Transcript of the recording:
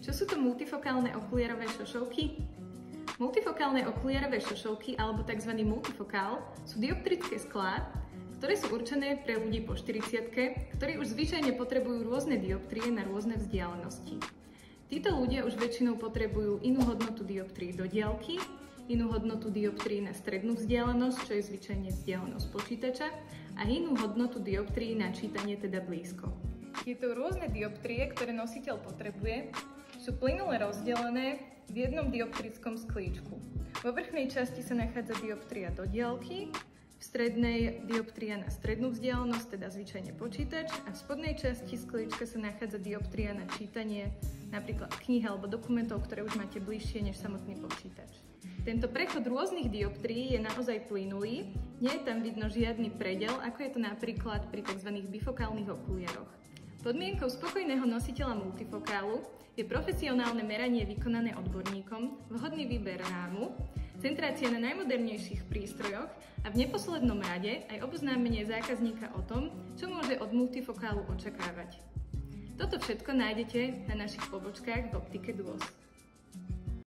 Čo sú to multifokálne okuliarové šošovky? Multifokálne okuliarové šošovky, alebo tzv. Multifokál, sú dioptrické sklá, ktoré sú určené pre ľudí po 40-ke, ktorí už zvyčajne potrebujú rôzne dioptrie na rôzne vzdialenosti. Títo ľudia už väčšinou potrebujú inú hodnotu dioptrií do diaľky, inú hodnotu dioptrií na strednú vzdialenosť, čo je zvyčajne vzdialenosť počítača, a inú hodnotu dioptrií na čítanie, teda blízko. Tieto rôzne dioptrie, ktoré nositeľ potrebuje, sú plynule rozdelené v jednom dioptrickom sklíčku. Vo vrchnej časti sa nachádza dioptria do diaľky, v strednej dioptria na strednú vzdialenosť, teda zvyčajne počítač, a v spodnej časti sklíčka sa nachádza dioptria na čítanie, napríklad kníh alebo dokumentov, ktoré už máte bližšie než samotný počítač. Tento prechod rôznych dioptrií je naozaj plynulý, nie je tam vidno žiadny predel, ako je to napríklad pri tzv. Bifokálnych okuliaroch. Podmienkou spokojného nositeľa multifokálu je profesionálne meranie vykonané odborníkom, vhodný výber rámu, centrácia na najmodernejších prístrojoch a v neposlednom rade aj oboznámenie zákazníka o tom, čo môže od multifokálu očakávať. Toto všetko nájdete na našich pobočkách v optike Duos.